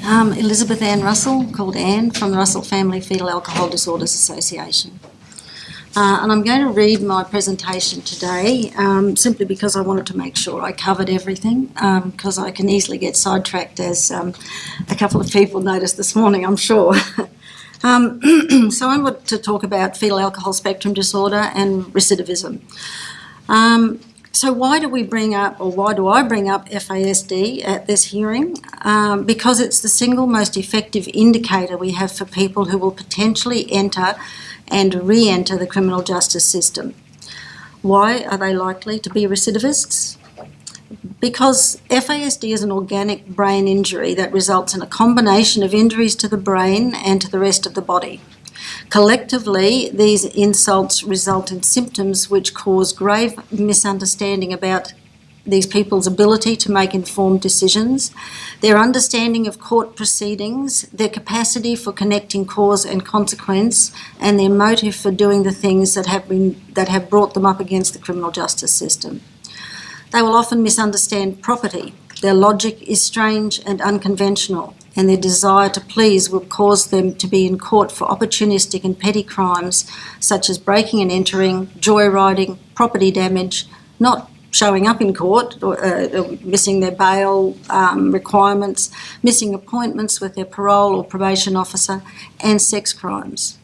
Elizabeth Ann Russell, called Anne, from the Russell Family Fetal Alcohol Disorders Association. And I'm going to read my presentation today simply because I wanted to make sure I covered everything, because I can easily get sidetracked, as a couple of people noticed this morning, I'm sure. So I want to talk about fetal alcohol spectrum disorder and recidivism. So why do I bring up FASD at this hearing? Because it's the single most effective indicator we have for people who will potentially enter and re-enter the criminal justice system. Why are they likely to be recidivists? Because FASD is an organic brain injury that results in a combination of injuries to the brain and to the rest of the body. Collectively, these insults result in symptoms which cause grave misunderstanding about these people's ability to make informed decisions, their understanding of court proceedings, their capacity for connecting cause and consequence, and their motive for doing the things that have brought them up against the criminal justice system. They will often misunderstand property. Their logic is strange and unconventional, and their desire to please will cause them to be in court for opportunistic and petty crimes such as breaking and entering, joyriding, property damage, not showing up in court, or missing their bail requirements, missing appointments with their parole or probation officer, and sex crimes.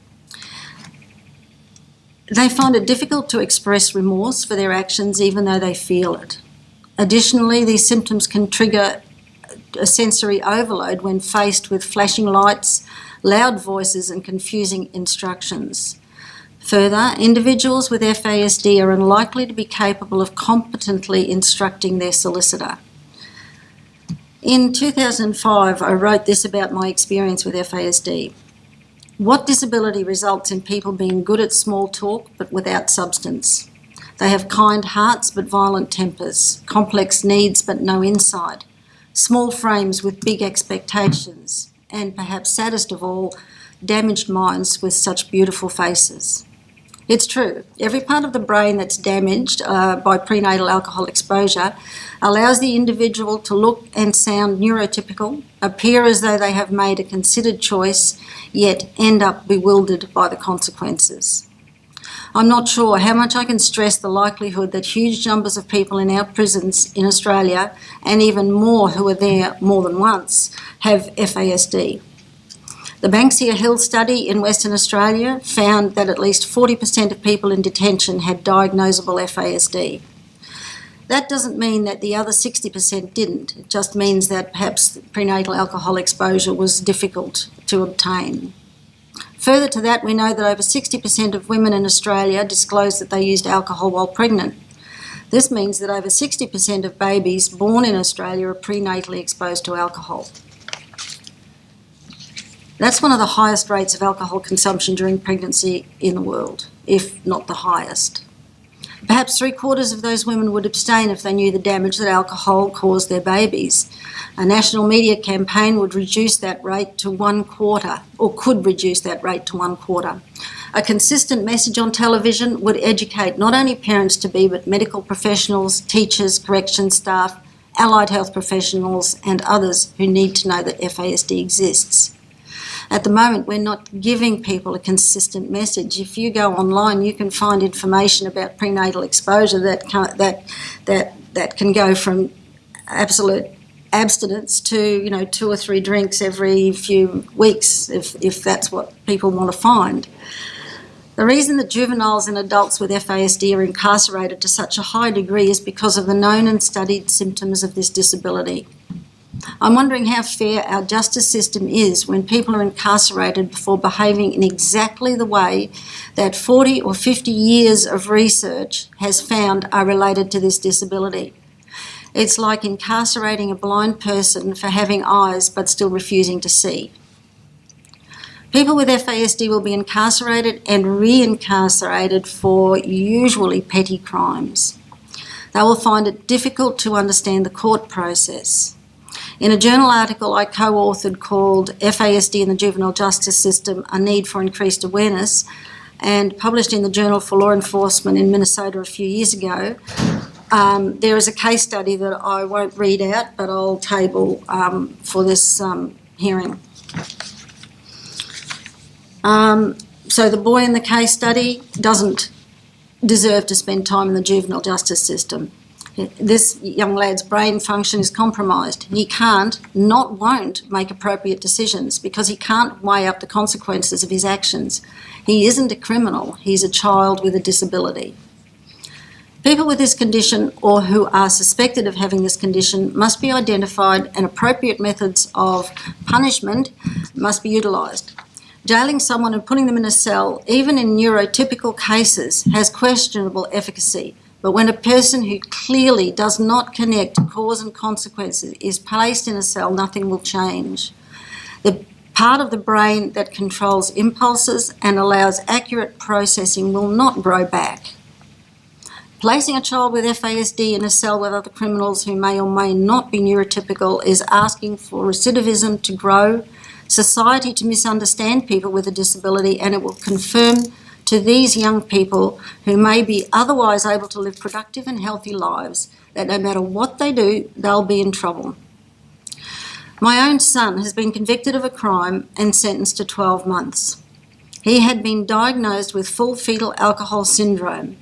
They find it difficult to express remorse for their actions even though they feel it. Additionally, these symptoms can trigger a sensory overload when faced with flashing lights, loud voices and confusing instructions. Further, individuals with FASD are unlikely to be capable of competently instructing their solicitor. In 2005, I wrote this about my experience with FASD. What disability results in people being good at small talk but without substance? They have kind hearts but violent tempers, complex needs but no insight, small frames with big expectations, and perhaps saddest of all, damaged minds with such beautiful faces. It's true, every part of the brain that's damaged by prenatal alcohol exposure allows the individual to look and sound neurotypical, appear as though they have made a considered choice, yet end up bewildered by the consequences. I'm not sure how much I can stress the likelihood that huge numbers of people in our prisons in Australia, and even more who are there more than once, have FASD. The Banksia Hill study in Western Australia found that at least 40% of people in detention had diagnosable FASD. That doesn't mean that the other 60% didn't. It just means that perhaps prenatal alcohol exposure was difficult to obtain. Further to that, we know that over 60% of women in Australia disclosed that they used alcohol while pregnant. This means that over 60% of babies born in Australia are prenatally exposed to alcohol. That's one of the highest rates of alcohol consumption during pregnancy in the world, if not the highest. Perhaps 3/4 of those women would abstain if they knew the damage that alcohol caused their babies. A national media campaign would reduce that rate to 1/4, or could reduce that rate to 1/4. A consistent message on television would educate not only parents-to-be, but medical professionals, teachers, corrections staff, allied health professionals, and others who need to know that FASD exists. At the moment, we're not giving people a consistent message. If you go online, you can find information about prenatal exposure that can go from absolute abstinence to 2 or 3 drinks every few weeks, if that's what people want to find. The reason that juveniles and adults with FASD are incarcerated to such a high degree is because of the known and studied symptoms of this disability. I'm wondering how fair our justice system is when people are incarcerated before behaving in exactly the way that 40 or 50 years of research has found are related to this disability. It's like incarcerating a blind person for having eyes but still refusing to see. People with FASD will be incarcerated and re-incarcerated for usually petty crimes. They will find it difficult to understand the court process. In a journal article I co-authored called FASD in the Juvenile Justice System, A Need for Increased Awareness, and published in the Journal for Law Enforcement in Minnesota a few years ago, there is a case study that I won't read out, but I'll table for this hearing. So the boy in the case study doesn't deserve to spend time in the juvenile justice system. This young lad's brain function is compromised. He won't make appropriate decisions because he can't weigh up the consequences of his actions. He isn't a criminal, he's a child with a disability. People with this condition or who are suspected of having this condition must be identified and appropriate methods of punishment must be utilised. Jailing someone and putting them in a cell, even in neurotypical cases, has questionable efficacy. But when a person who clearly does not connect cause and consequences is placed in a cell, nothing will change. The part of the brain that controls impulses and allows accurate processing will not grow back. Placing a child with FASD in a cell with other criminals who may or may not be neurotypical is asking for recidivism to grow, society to misunderstand people with a disability, and it will confirm to these young people who may be otherwise able to live productive and healthy lives that no matter what they do, they'll be in trouble. My own son has been convicted of a crime and sentenced to 12 months. He had been diagnosed with full fetal alcohol syndrome.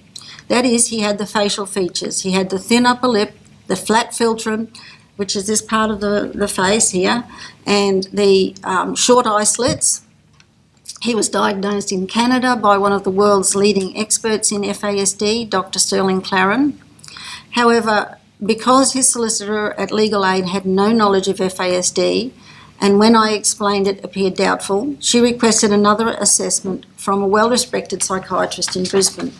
That is, he had the facial features. He had the thin upper lip, the flat philtrum, which is this part of the face here, and the short eye slits. He was diagnosed in Canada by one of the world's leading experts in FASD, Dr. Sterling Claren. However, because his solicitor at Legal Aid had no knowledge of FASD, and when I explained it appeared doubtful, she requested another assessment from a well-respected psychiatrist in Brisbane.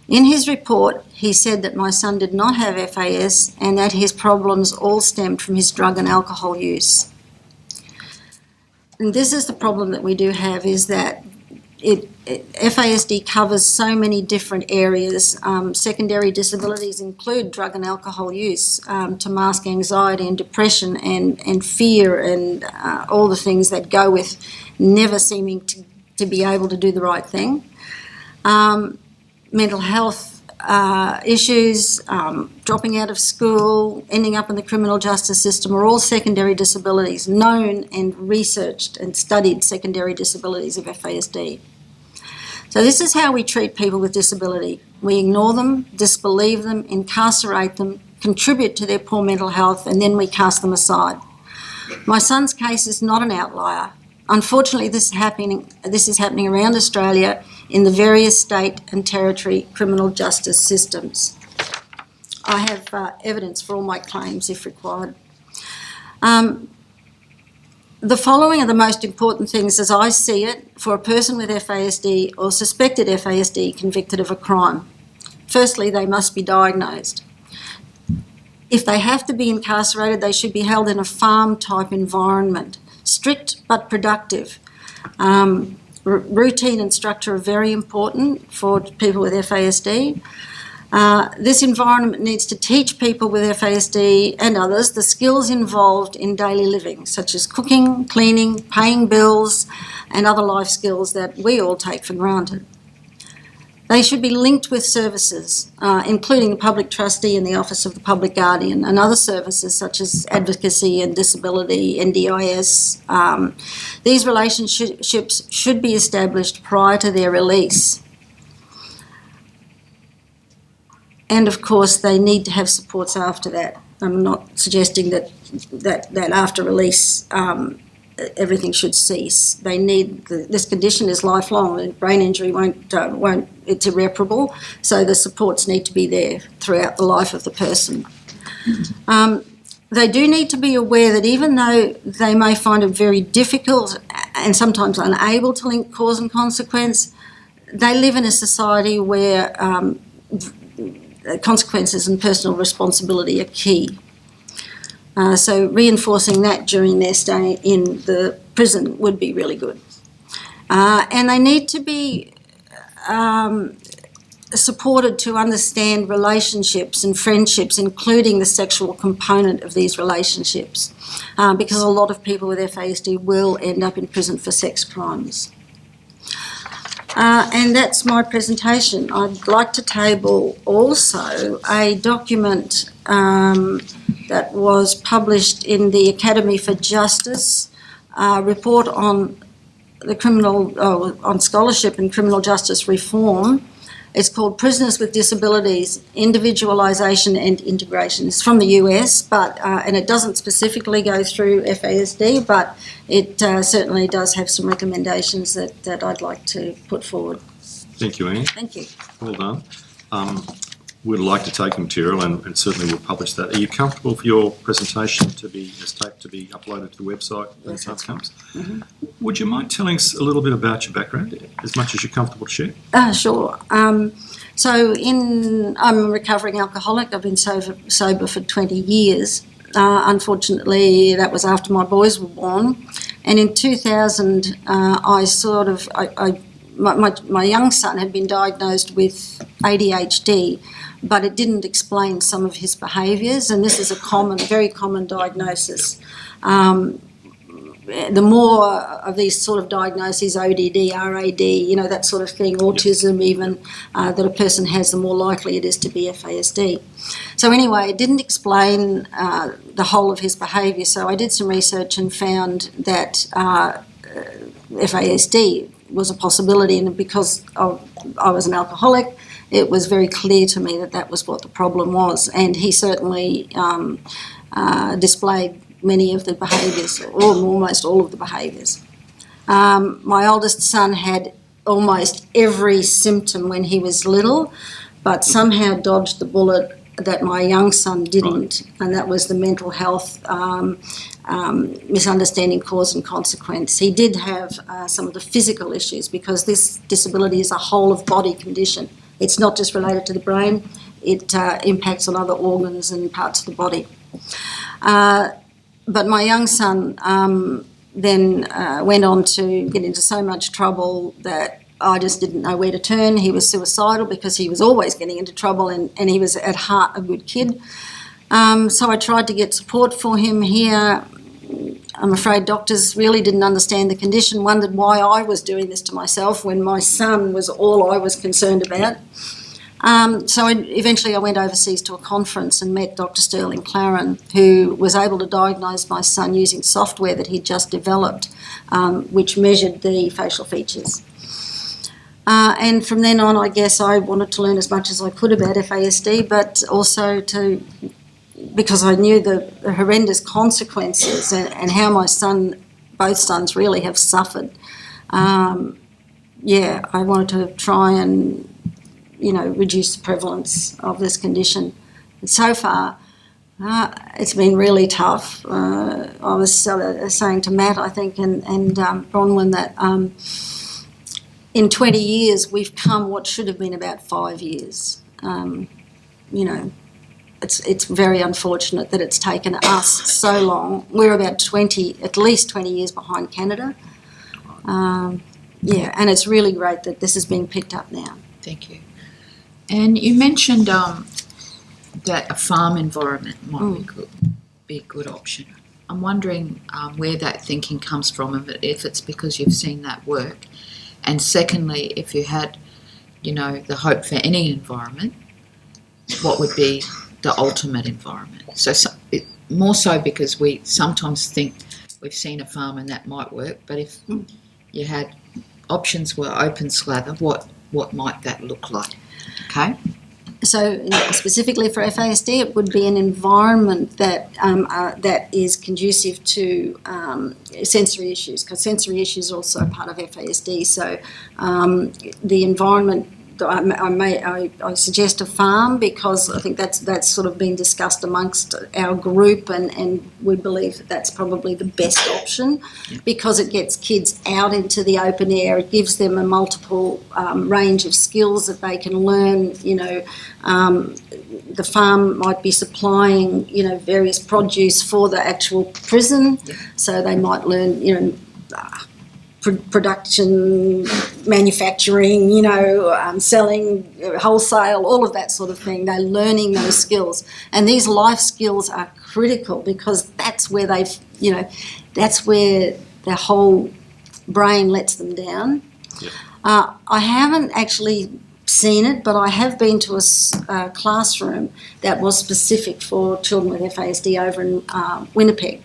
In his report, he said that my son did not have FAS and that his problems all stemmed from his drug and alcohol use. And this is the problem that we do have, is that FASD covers so many different areas. Secondary disabilities include drug and alcohol use to mask anxiety and depression and fear and all the things that go with never seeming to be able to do the right thing. Mental health issues, dropping out of school, ending up in the criminal justice system are all secondary disabilities, known and researched and studied secondary disabilities of FASD. So this is how we treat people with disability. We ignore them, disbelieve them, incarcerate them, contribute to their poor mental health, and then we cast them aside. My son's case is not an outlier. Unfortunately, this is happening around Australia in the various state and territory criminal justice systems. I have evidence for all my claims if required. The following are the most important things as I see it for a person with FASD or suspected FASD convicted of a crime. Firstly, they must be diagnosed. If they have to be incarcerated, they should be held in a farm-type environment, strict but productive. Routine and structure are very important for people with FASD. This environment needs to teach people with FASD and others the skills involved in daily living, such as cooking, cleaning, paying bills, and other life skills that we all take for granted. They should be linked with services, including the Public Trustee and the Office of the Public Guardian, and other services such as advocacy and disability, NDIS. These relationships should be established prior to their release. And of course, they need to have supports after that. I'm not suggesting that after release everything should cease. They need this condition is lifelong. Brain injury won't. It's irreparable. So the supports need to be there throughout the life of the person. They do need to be aware that even though they may find it very difficult and sometimes unable to link cause and consequence, they live in a society where consequences and personal responsibility are key. So reinforcing that during their stay in the prison would be really good. And they need to be supported to understand relationships and friendships, including the sexual component of these relationships, because a lot of people with FASD will end up in prison for sex crimes. And that's my presentation. I'd like to table also a document that was published in the Academy for Justice report on the on scholarship and criminal justice reform. It's called Prisoners with Disabilities, Individualisation and Integration. It's from the US, and it doesn't specifically go through FASD, but it certainly does have some recommendations that I'd like to put forward. Thank you, Anne. Thank you. Well done. We'd like to take the material and certainly we'll publish that. Are you comfortable for your presentation to be uploaded to the website when the time comes? Mm-hmm. Would you mind telling us a little bit about your background, as much as you're comfortable to share? Sure. I'm a recovering alcoholic. I've been sober for 20 years. Unfortunately, that was after my boys were born. And in 2000, my young son had been diagnosed with ADHD, but it didn't explain some of his behaviours, and this is a very common diagnosis. The more of these sort of diagnoses, ODD, RAD, that sort of thing, autism even, that a person has, the more likely it is to be FASD. So anyway, it didn't explain the whole of his behaviour, so I did some research and found that FASD was a possibility, and because I was an alcoholic, it was very clear to me that was what the problem was, and he certainly displayed many of the behaviours, or almost all of the behaviours. My oldest son had almost every symptom when he was little, but somehow dodged the bullet that my young son didn't, and that was the mental health misunderstanding cause and consequence. He did have some of the physical issues, because this disability is a whole of body condition. It's not just related to the brain, it impacts on other organs and parts of the body. But my young son then went on to get into so much trouble that I just didn't know where to turn. He was suicidal because he was always getting into trouble, and he was at heart a good kid. So I tried to get support for him here. I'm afraid doctors really didn't understand the condition, wondered why I was doing this to myself when my son was all I was concerned about. So eventually I went overseas to a conference and met Dr. Sterling Claren, who was able to diagnose my son using software that he'd just developed, which measured the facial features. And from then on, I guess I wanted to learn as much as I could about FASD, but also because I knew the horrendous consequences and how my both sons really have suffered. I wanted to try and, reduce the prevalence of this condition. And so far, it's been really tough. I was saying to Matt, I think, and Bronwyn, that in 20 years we've come what should have been about 5 years. It's very unfortunate that it's taken us so long. We're about at least 20 years behind Canada. And it's really great that this is being picked up now. Thank you. And you mentioned that a farm environment might be a good option. I'm wondering where that thinking comes from, and if it's because you've seen that work. And secondly, if you had, the hope for any environment, what would be the ultimate environment? More so because we sometimes think we've seen a farm and that might work, but if you had options were open slather, what might that look like? Okay. So specifically for FASD, it would be an environment that is conducive to sensory issues, because sensory issues are also part of FASD. So the environment, I suggest a farm, because I think that's sort of been discussed amongst our group, and we believe that that's probably the best option, because it gets kids out into the open air. It gives them a multiple range of skills that they can learn. The farm might be supplying various produce for the actual prison, so they might learn production, manufacturing, selling, wholesale, all of that sort of thing. They're learning those skills. And these life skills are critical, because that's where that's where their whole brain lets them down. I haven't actually seen it, but I have been to a classroom that was specific for children with FASD over in Winnipeg.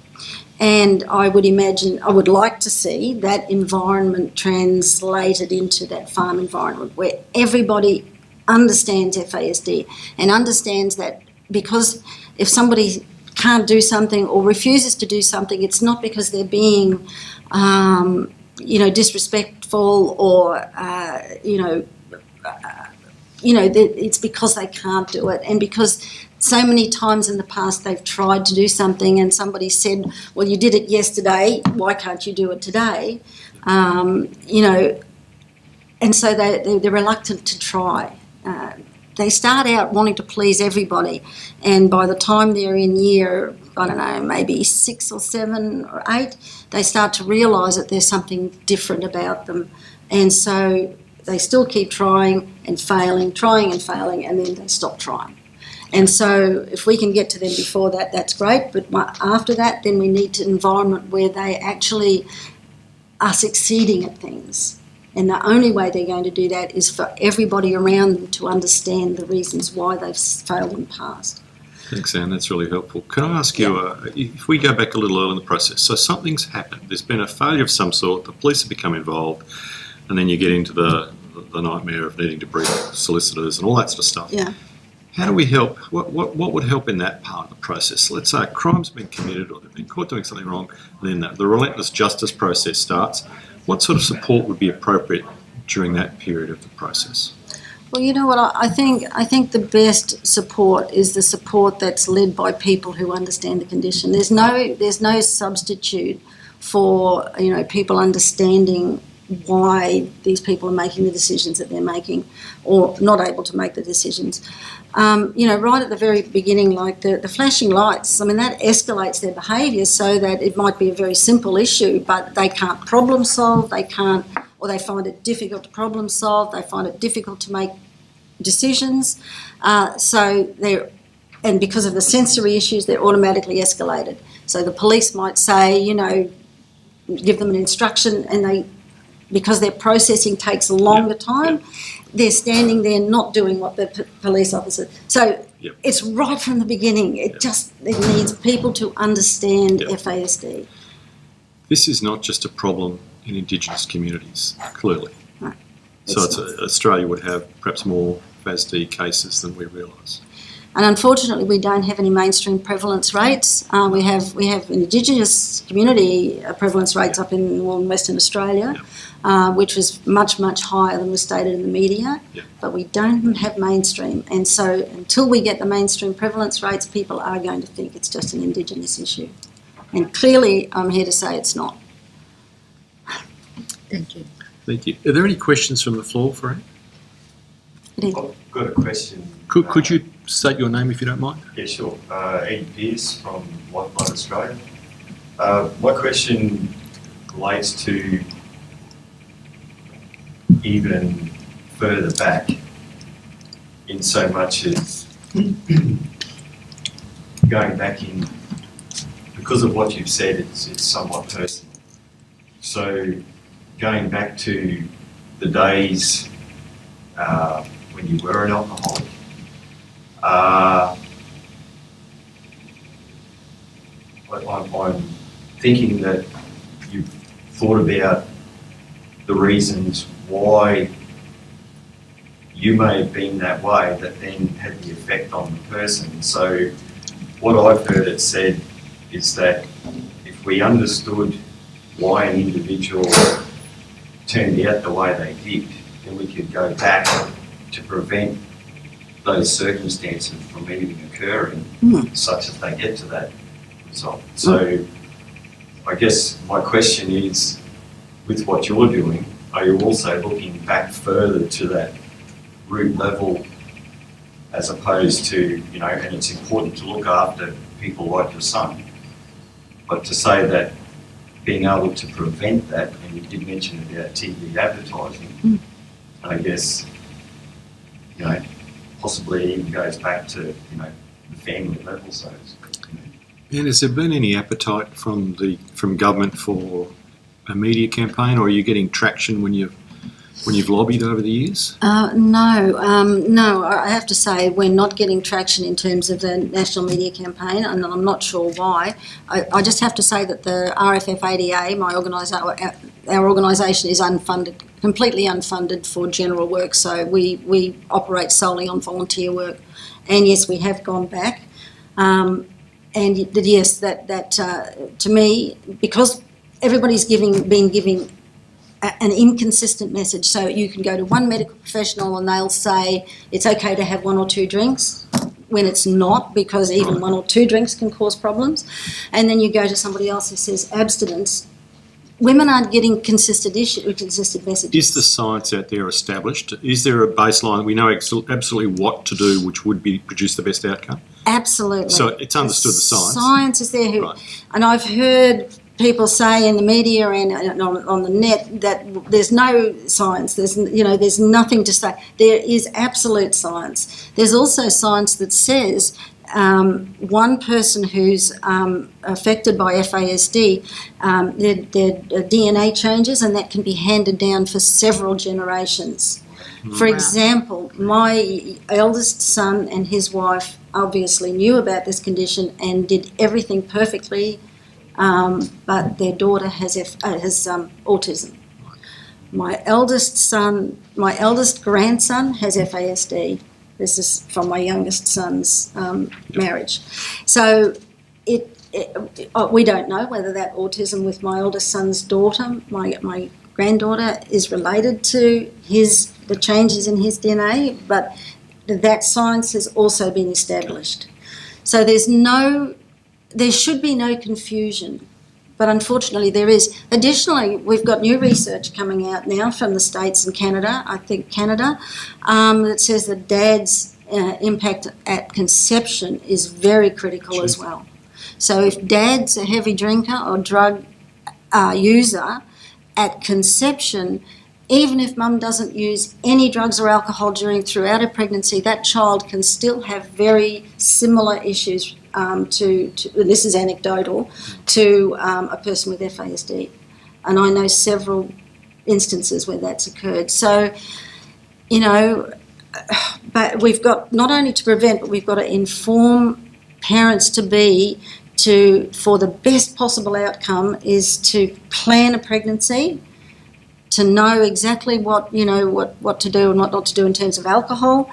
And I would like to see that environment translated into that farm environment where everybody understands FASD and understands that, because if somebody can't do something or refuses to do something, it's not because they're being, disrespectful or, it's because they can't do it, and because so many times in the past they've tried to do something and somebody said, well, you did it yesterday, why can't you do it today? And so they're reluctant to try. They start out wanting to please everybody, and by the time they're in year, I don't know, maybe 6 or 7 or 8, they start to realise that there's something different about them. And so they still keep trying and failing, and then they stop trying. And so if we can get to them before that, that's great. But after that, then we need an environment where they actually are succeeding at things. And the only way they're going to do that is for everybody around them to understand the reasons why they've failed in the past. Thanks, Anne. That's really helpful. Can I ask you, if we go back a little early in the process, so something's happened. There's been a failure of some sort. The police have become involved, and then you get into the nightmare of needing to brief solicitors and all that sort of stuff. Yeah. How do we help? What would help in that part of the process? Let's say a crime's been committed or they've been caught doing something wrong, and then the relentless justice process starts. What sort of support would be appropriate during that period of the process? Well, you know what, I think the best support is the support that's led by people who understand the condition. There's no substitute for, people understanding why these people are making the decisions that they're making or not able to make the decisions. Right at the very beginning, like the flashing lights, that escalates their behaviour so that it might be a very simple issue, but they can't problem solve, they find it difficult to problem solve, they find it difficult to make decisions. And because of the sensory issues, they're automatically escalated. So the police might say, give them an instruction, and because their processing takes a longer time, they're standing there not doing what the police officer. So it's right from the beginning. It needs people to understand FASD. This is not just a problem in Indigenous communities, clearly. No, So Australia would have perhaps more FASD cases than we realise. And unfortunately, we don't have any mainstream prevalence rates. We have Indigenous community prevalence rates up in Western Australia, which was much, much higher than was stated in the media. But we don't have mainstream. And so until we get the mainstream prevalence rates, people are going to think it's just an Indigenous issue. And clearly, I'm here to say it's not. Thank you. Thank you. Are there any questions from the floor for Anne? I've got a question. Could you state your name if you don't mind? Yeah, sure. Ian Pearce from Lifeline Australia. My question relates to even further back, in so much as going back in, because of what you've said, it's somewhat personal. So going back to the days when you were an alcoholic, I'm thinking that you've thought about the reasons why you may have been that way that then had the effect on the person. So what I've heard it said is that if we understood why an individual turned out the way they did, then we could go back to prevent those circumstances from even occurring, such that they get to that result. So I guess my question is, with what you're doing, are you also looking back further to that root level, as opposed to, and it's important to look after people like your son, but to say that being able to prevent that, and you did mention about TV advertising, I guess, possibly even goes back to, the family level, so to speak. And has there been any appetite from government for a media campaign, or are you getting traction when you've when you've lobbied over the years? No. I have to say we're not getting traction in terms of the national media campaign, and I'm not sure why. I just have to say that the RFF-ADA, our organisation, is unfunded, completely unfunded for general work. So we operate solely on volunteer work, and yes, we have gone back. And yes, that to me, because everybody's been giving an inconsistent message. So you can go to one medical professional and they'll say it's okay to have 1 or 2 drinks when it's not, because even 1 or 2 drinks can cause problems. And then you go to somebody else who says abstinence. Women aren't getting consistent messages. Is the science out there established? Is there a baseline? We know absolutely what to do which would produce the best outcome? Absolutely. So it's understood the science. Science is there. Right. And I've heard people say in the media and on the net that there's no science, there's nothing to say. There is absolute science. There's also science that says one person who's affected by FASD, their DNA changes, and that can be handed down for several generations. For example, my eldest son and his wife obviously knew about this condition and did everything perfectly, but their daughter has autism. My eldest grandson has FASD. This is from my youngest son's marriage. So we don't know whether that autism with my eldest son's daughter, my granddaughter, is related to the changes in his DNA, but that science has also been established. So there should be no confusion, but unfortunately there is. Additionally, we've got new research coming out now from the States and Canada, I think Canada, that says that dad's impact at conception is very critical as well. So if dad's a heavy drinker or drug user at conception, even if mum doesn't use any drugs or alcohol throughout her pregnancy, that child can still have very similar issues to this is anecdotal, to a person with FASD. And I know several instances where that's occurred. So, but we've got not only to prevent, but we've got to inform parents for the best possible outcome is to plan a pregnancy, to know exactly what to do and what not to do in terms of alcohol,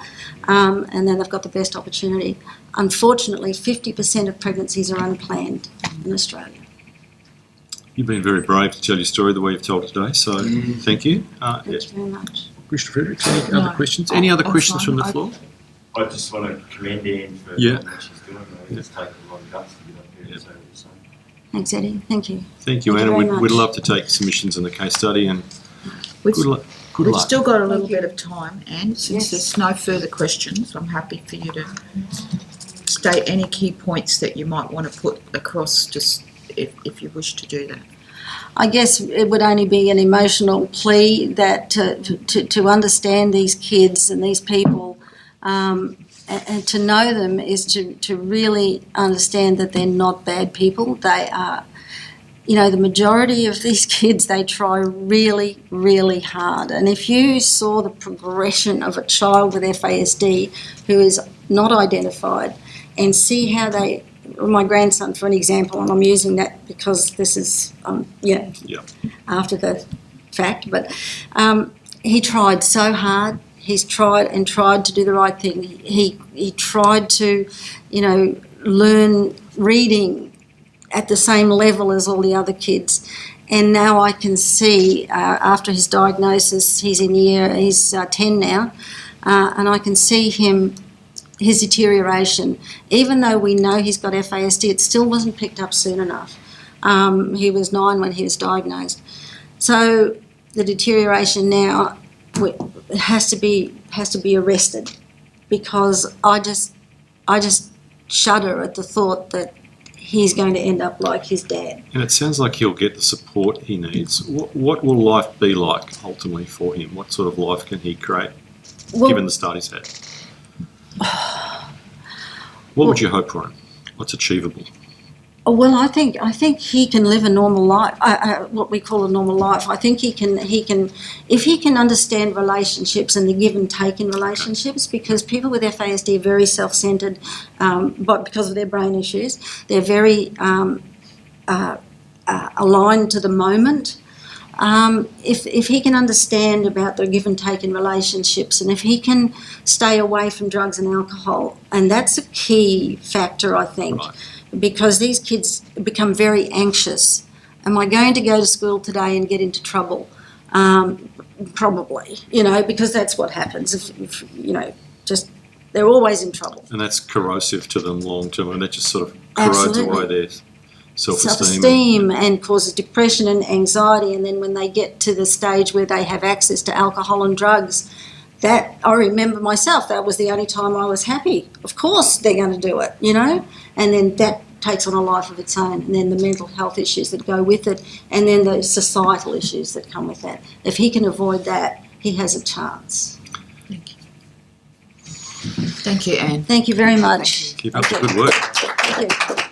and then they've got the best opportunity. Unfortunately, 50% of pregnancies are unplanned in Australia. You've been very brave to tell your story the way you've told it today, so thank you. Thank you very much. Commissioner Fredericks, any other questions? Any other questions from the floor? I just want to commend Anne for what she's doing. It's taken a lot of guts to get up here and say what you're saying. Thanks, Eddie. Thank you. Thank you, Anna. We'd love to take submissions on the case study, and good luck. We've still got a little bit of time, and since there's no further questions, I'm happy for you to state any key points that you might want to put across, just if you wish to do that. I guess it would only be an emotional plea that to understand these kids and these people, and to know them is to really understand that they're not bad people. They are, the majority of these kids, they try really, really hard. And if you saw the progression of a child with FASD who is not identified and see how my grandson, for an example, and I'm using that because this is, after the fact, but he tried so hard. He's tried to do the right thing. He tried to, learn reading at the same level as all the other kids. And now I can see, after his diagnosis, he's 10 now, and I can see his deterioration. Even though we know he's got FASD, it still wasn't picked up soon enough. He was 9 when he was diagnosed. So the deterioration now has to be arrested, because I just shudder at the thought that he's going to end up like his dad. And it sounds like he'll get the support he needs. What will life be like ultimately for him? What sort of life can he create, given the start he's had? What would you hope for him? What's achievable? Well, I think he can live a normal life, what we call a normal life. I think he can, if he can understand relationships and the give and take in relationships, because people with FASD are very self-centred, but because of their brain issues, they're very aligned to the moment. If he can understand about the give and take in relationships, and if he can stay away from drugs and alcohol, and that's a key factor, I think. Right. Because these kids become very anxious. Am I going to go to school today and get into trouble? Probably, because that's what happens. If they're always in trouble. And that's corrosive to them long term, and that just sort of corrodes Absolutely. away their self-esteem. Self-esteem and causes depression and anxiety. And then when they get to the stage where they have access to alcohol and drugs, that I remember myself, that was the only time I was happy. Of course they're going to do it, and then that takes on a life of its own, and then the mental health issues that go with it, and then the societal issues that come with that. If he can avoid that, he has a chance. Thank you. Thank you, Anne. Thank you very much. Keep up the good work. Thank you.